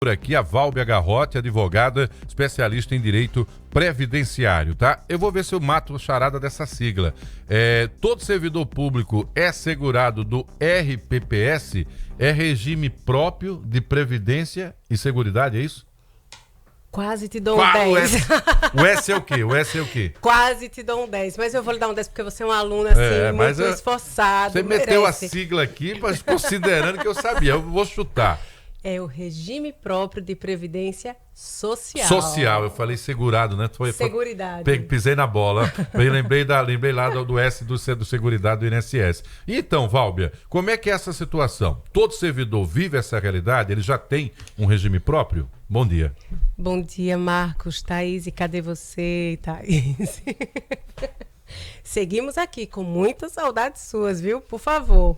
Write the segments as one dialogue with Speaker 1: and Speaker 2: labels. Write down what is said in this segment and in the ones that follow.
Speaker 1: Por aqui a Válbia Garrote, advogada, especialista em direito previdenciário, tá? Eu vou ver se eu mato a charada dessa sigla. Todo servidor público é segurado do RPPS, é regime próprio de previdência e seguridade, é isso?
Speaker 2: Quase te dou um 10.
Speaker 1: O S é o quê? O S é o quê?
Speaker 2: Quase te dou um 10, mas eu vou lhe dar um 10 porque você é um aluno assim, muito esforçado.
Speaker 1: Você meteu a sigla aqui, mas considerando que eu sabia, eu vou chutar.
Speaker 2: É o regime próprio de previdência social.
Speaker 1: Social, eu falei segurado, né?
Speaker 2: Seguridade.
Speaker 1: Pisei na bola. lembrei lá do S do Seguridade do INSS. Então, Válbia, como é que é essa situação? Todo servidor vive essa realidade? Ele já tem um regime próprio? Bom dia.
Speaker 2: Bom dia, Marcos. Thaís, cadê você, Thaís? Seguimos aqui com muitas saudades suas, viu? Por favor.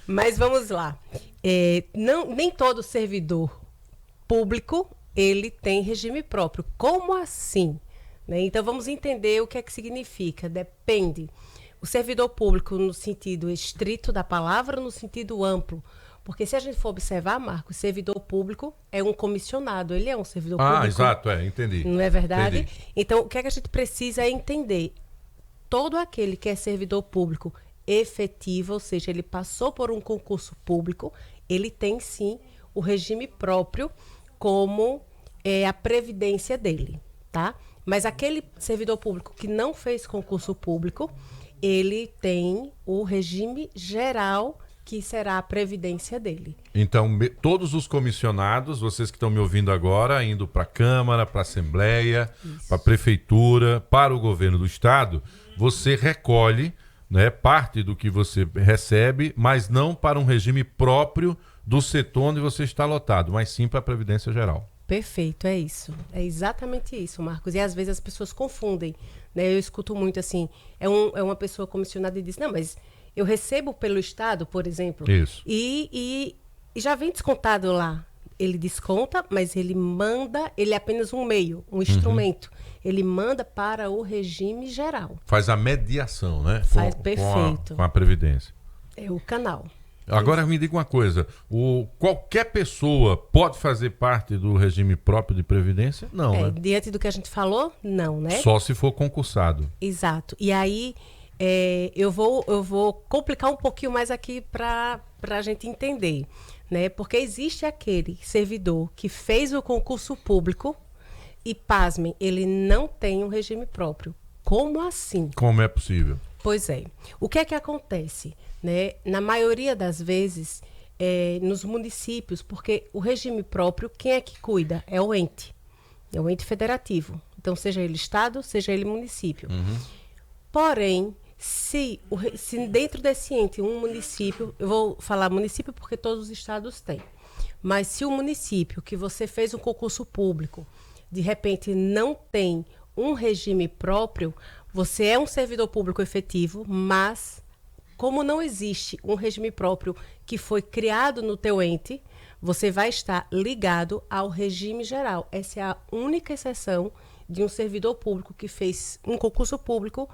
Speaker 2: Mas vamos lá. Nem todo servidor público ele tem regime próprio. Como assim? Né? Então vamos entender o que é que significa. Depende. O servidor público no sentido estrito da palavra ou no sentido amplo? Porque se a gente for observar, Marcos, o servidor público é um comissionado, ele é um servidor público.
Speaker 1: Ah, exato, entendi.
Speaker 2: Não é verdade?
Speaker 1: Entendi.
Speaker 2: Então, o que é que a gente precisa entender? Todo aquele que é servidor público efetivo, ou seja, ele passou por um concurso público, ele tem sim o regime próprio como a previdência dele, tá? Mas aquele servidor público que não fez concurso público, ele tem o regime geral, que será a previdência dele.
Speaker 1: Então, todos os comissionados, vocês que estão me ouvindo agora, indo para a Câmara, para a Assembleia, para a Prefeitura, para o governo do Estado, você recolhe, né, parte do que você recebe, mas não para um regime próprio do setor onde você está lotado, mas sim para a Previdência Geral.
Speaker 2: Perfeito, é isso. É exatamente isso, Marcos. E às vezes as pessoas confundem, né? Eu escuto muito assim, é uma pessoa comissionada e diz, não, mas eu recebo pelo Estado, por exemplo.
Speaker 1: Isso.
Speaker 2: E já vem descontado lá. Ele desconta, mas ele manda, ele é apenas um meio, um instrumento. Ele manda para o regime geral.
Speaker 1: Faz a mediação, né?
Speaker 2: Faz perfeito.
Speaker 1: Com a Previdência.
Speaker 2: É o canal.
Speaker 1: Agora me diga uma coisa, qualquer pessoa pode fazer parte do regime próprio de Previdência? Não, né?
Speaker 2: Diante do que a gente falou, não, né?
Speaker 1: Só se for concursado.
Speaker 2: Exato. E aí, eu vou complicar um pouquinho mais aqui para a gente entender, né? Porque existe aquele servidor que fez o concurso público e, pasmem, ele não tem um regime próprio. Como assim?
Speaker 1: Como é possível?
Speaker 2: Pois é. O que é que acontece? Né? Na maioria das vezes, nos municípios, porque o regime próprio, quem é que cuida? É o ente. É o ente federativo. Então, seja ele Estado, seja ele município. Porém, se dentro desse ente, um município, eu vou falar município porque todos os estados têm, mas se o município que você fez um concurso público, de repente não tem um regime próprio, você é um servidor público efetivo, mas como não existe um regime próprio que foi criado no teu ente, você vai estar ligado ao regime geral. Essa é a única exceção de um servidor público que fez um concurso público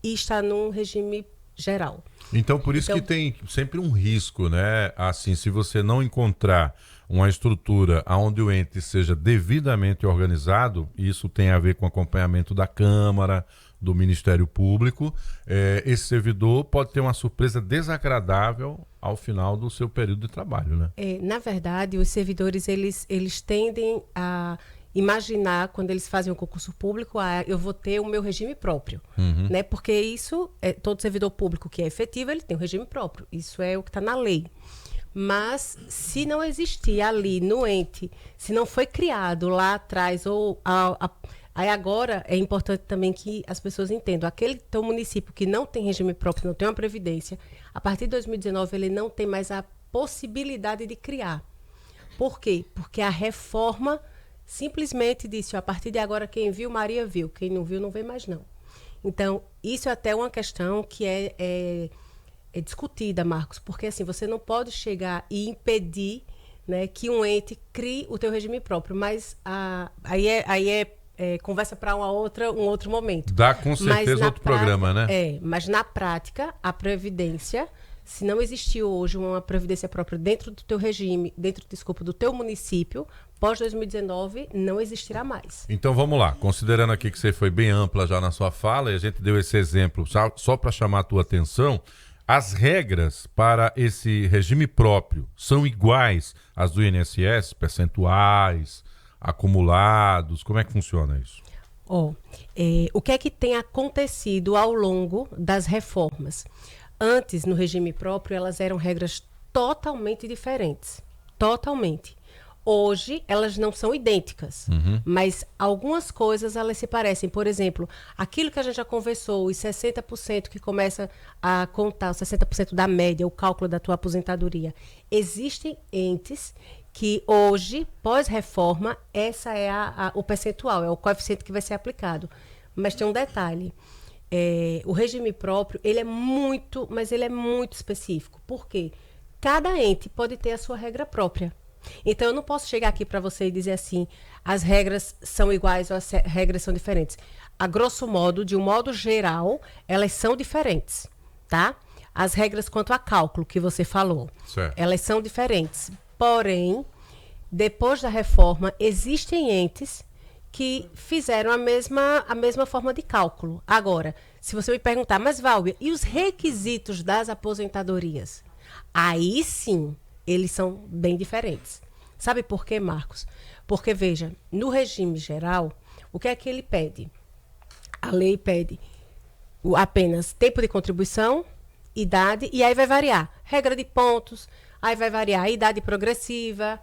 Speaker 2: e está num regime geral.
Speaker 1: Então, por isso que tem sempre um risco, né? Assim, se você não encontrar uma estrutura onde o ente seja devidamente organizado, isso tem a ver com acompanhamento da Câmara, do Ministério Público, esse servidor pode ter uma surpresa desagradável ao final do seu período de trabalho, né?
Speaker 2: Na verdade, os servidores, eles tendem a imaginar, quando eles fazem um concurso público, eu vou ter o meu regime próprio, né? Porque isso, todo servidor público que é efetivo, ele tem um regime próprio. Isso é o que está na lei. Mas, se não existir ali no ente, se não foi criado lá atrás, aí agora é importante também que as pessoas entendam, aquele teu município que não tem regime próprio, não tem uma previdência, a partir de 2019 ele não tem mais a possibilidade de criar. Por quê? Porque a reforma simplesmente disse, a partir de agora quem viu, Maria viu, quem não viu, não vê mais não. Então, isso é até uma questão que é discutida, Marcos, porque assim, você não pode chegar e impedir, né, que um ente crie o teu regime próprio, mas aí é conversa para um outro momento.
Speaker 1: Dá com certeza outro programa, né?
Speaker 2: Mas na prática, a Previdência Se não existir hoje uma previdência própria dentro do teu regime, desculpa, do teu município, pós 2019 não existirá mais.
Speaker 1: Então vamos lá, considerando aqui que você foi bem ampla já na sua fala e a gente deu esse exemplo só para chamar a tua atenção, as regras para esse regime próprio são iguais às do INSS, percentuais, acumulados, como é que funciona isso?
Speaker 2: O que é que tem acontecido ao longo das reformas? Antes, no regime próprio, elas eram regras totalmente diferentes. Totalmente. Hoje, elas não são idênticas, mas algumas coisas elas se parecem. Por exemplo, aquilo que a gente já conversou, os 60% que começa a contar, os 60% da média, o cálculo da tua aposentadoria. Existem entes que hoje, pós-reforma, essa é o percentual, é o coeficiente que vai ser aplicado. Mas tem um detalhe. O regime próprio, ele é muito específico. Por quê? Cada ente pode ter a sua regra própria. Então, eu não posso chegar aqui para você e dizer assim, as regras são iguais ou as regras são diferentes. A grosso modo, de um modo geral, elas são diferentes, tá? As regras quanto a cálculo que você falou,
Speaker 1: certo,
Speaker 2: elas são diferentes. Porém, depois da reforma, existem entes que fizeram a mesma forma de cálculo. Agora, se você me perguntar, mas Válvia, e os requisitos das aposentadorias? Aí sim, eles são bem diferentes. Sabe por quê, Marcos? Porque, veja, no regime geral, o que é que ele pede? A lei pede apenas tempo de contribuição, idade, e aí vai variar. Regra de pontos, aí vai variar a idade progressiva,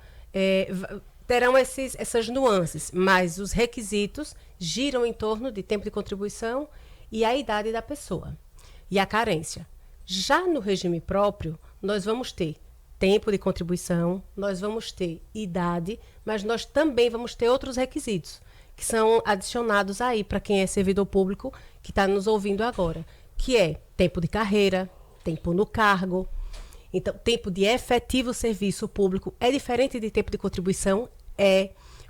Speaker 2: terão essas nuances, mas os requisitos giram em torno de tempo de contribuição e a idade da pessoa e a carência. Já no regime próprio, nós vamos ter tempo de contribuição, nós vamos ter idade, mas nós também vamos ter outros requisitos que são adicionados aí para quem é servidor público que está nos ouvindo agora, que é tempo de carreira, tempo no cargo. Então, tempo de efetivo serviço público é diferente de tempo de contribuição?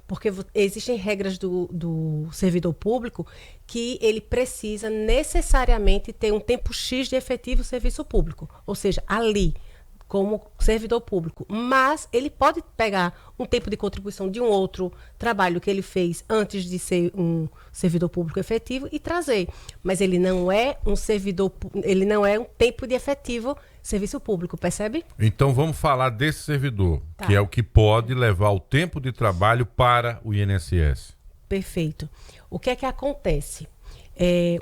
Speaker 2: Porque existem regras do servidor público que ele precisa necessariamente ter um tempo X de efetivo serviço público. Ou seja, ali, como servidor público. Mas ele pode pegar um tempo de contribuição de um outro trabalho que ele fez antes de ser um servidor público efetivo e trazer. Mas ele não é um servidor, ele não é um tempo de efetivo serviço público, percebe?
Speaker 1: Então vamos falar desse servidor,
Speaker 2: tá,
Speaker 1: que é o que pode levar o tempo de trabalho para o INSS.
Speaker 2: Perfeito. O que é que acontece?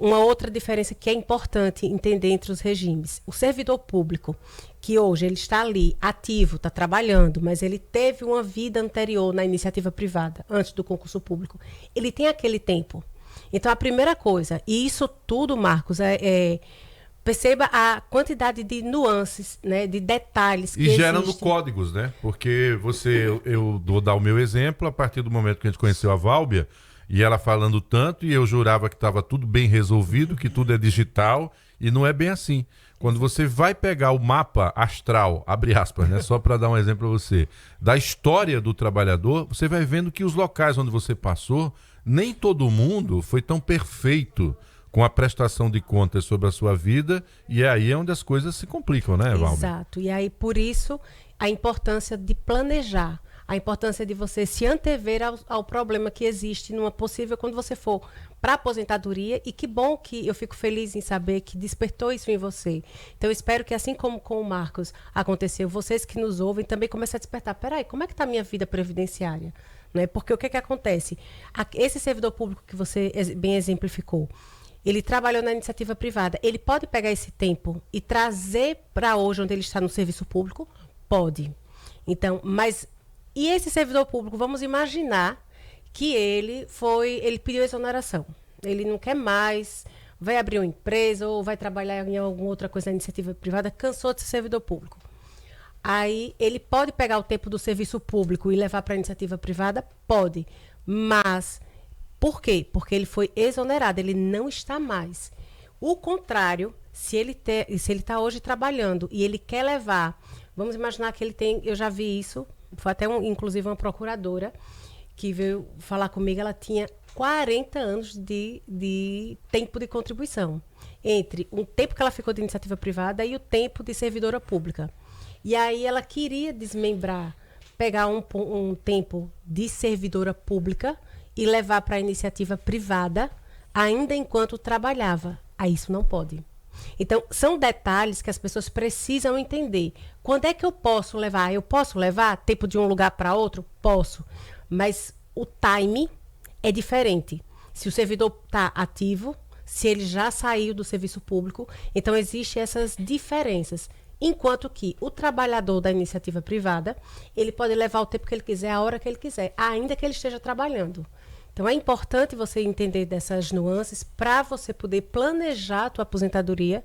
Speaker 2: Uma outra diferença que é importante entender entre os regimes. O servidor público, que hoje ele está ali ativo, está trabalhando, mas ele teve uma vida anterior na iniciativa privada, antes do concurso público, ele tem aquele tempo. Então, a primeira coisa, e isso tudo, Marcos, perceba a quantidade de nuances, né, de detalhes que
Speaker 1: existem. E gerando
Speaker 2: existem.
Speaker 1: códigos, né? Porque eu vou dar o meu exemplo, a partir do momento que a gente conheceu a Válvia, e ela falando tanto, e eu jurava que estava tudo bem resolvido, que tudo é digital, e não é bem assim. Quando você vai pegar o mapa astral, abre aspas, né, só para dar um exemplo para você, da história do trabalhador, você vai vendo que os locais onde você passou, nem todo mundo foi tão perfeito com a prestação de contas sobre a sua vida, e aí é onde as coisas se complicam, né, Válvia?
Speaker 2: Exato. E aí, por isso, a importância de planejar, a importância de você se antever ao problema que existe numa possível, quando você for para a aposentadoria, e que bom que eu fico feliz em saber que despertou isso em você. Então, eu espero que, assim como com o Marcos aconteceu, vocês que nos ouvem também comecem a despertar. Peraí, como é que está a minha vida previdenciária? Né? Porque o que acontece? Esse servidor público que você bem exemplificou, ele trabalhou na iniciativa privada, ele pode pegar esse tempo e trazer para hoje, onde ele está no serviço público? Pode. Então, mas... E esse servidor público, vamos imaginar que ele pediu exoneração. Ele não quer mais, vai abrir uma empresa ou vai trabalhar em alguma outra coisa na iniciativa privada, cansou de ser servidor público. Aí ele pode pegar o tempo do serviço público e levar para a iniciativa privada? Pode. Mas por quê? Porque ele foi exonerado, ele não está mais. O contrário, se ele está hoje trabalhando e ele quer levar, vamos imaginar que ele tem, eu já vi isso, foi até inclusive uma procuradora, que veio falar comigo, ela tinha 40 anos de tempo de contribuição, entre o tempo que ela ficou de iniciativa privada e o tempo de servidora pública. E aí ela queria desmembrar, pegar um tempo de servidora pública e levar para a iniciativa privada, ainda enquanto trabalhava. Aí isso não pode. Então, são detalhes que as pessoas precisam entender. Quando é que eu posso levar? Eu posso levar tempo de um lugar para outro? Posso. Mas o time é diferente. Se o servidor está ativo, se ele já saiu do serviço público, então existem essas diferenças. Enquanto que o trabalhador da iniciativa privada, ele pode levar o tempo que ele quiser, a hora que ele quiser, ainda que ele esteja trabalhando. Então, é importante você entender dessas nuances para você poder planejar a tua aposentadoria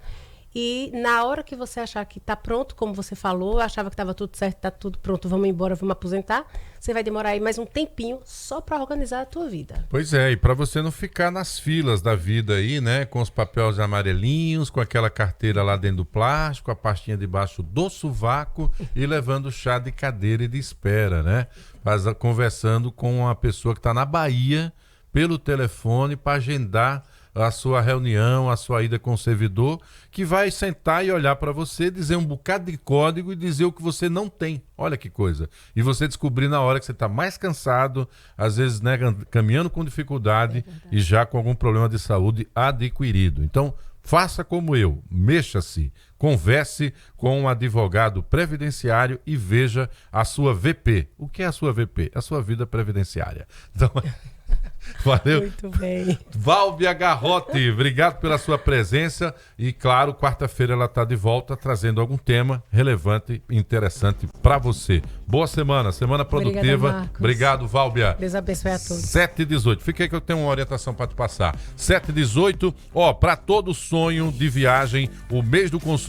Speaker 2: e na hora que você achar que está pronto, como você falou, achava que estava tudo certo, está tudo pronto, vamos embora, vamos aposentar, você vai demorar aí mais um tempinho só para organizar a tua vida.
Speaker 1: Pois é, e para você não ficar nas filas da vida aí, né, com os papéis amarelinhos, com aquela carteira lá dentro do plástico, a pastinha debaixo do sovaco e levando chá de cadeira e de espera, né? Conversando com uma pessoa que está na Bahia pelo telefone para agendar a sua reunião, a sua ida com o servidor, que vai sentar e olhar para você, dizer um bocado de código e dizer o que você não tem. Olha que coisa. E você descobrir na hora que você está mais cansado, às vezes, né, caminhando com dificuldade e já com algum problema de saúde adquirido. Então, faça como eu, mexa-se, converse com um advogado previdenciário e veja a sua VP. O que é a sua VP? A sua vida previdenciária. Então, valeu.
Speaker 2: Muito bem.
Speaker 1: Válbia Garrote, obrigado pela sua presença e, claro, quarta-feira ela está de volta trazendo algum tema relevante e interessante para você. Boa semana, semana produtiva.
Speaker 2: Obrigada,
Speaker 1: obrigado, Válbia.
Speaker 2: Deus abençoe a todos.
Speaker 1: 7h18. Fica aí que eu tenho uma orientação para te passar. 7h18, ó, para todo sonho de viagem, o mês do consumidor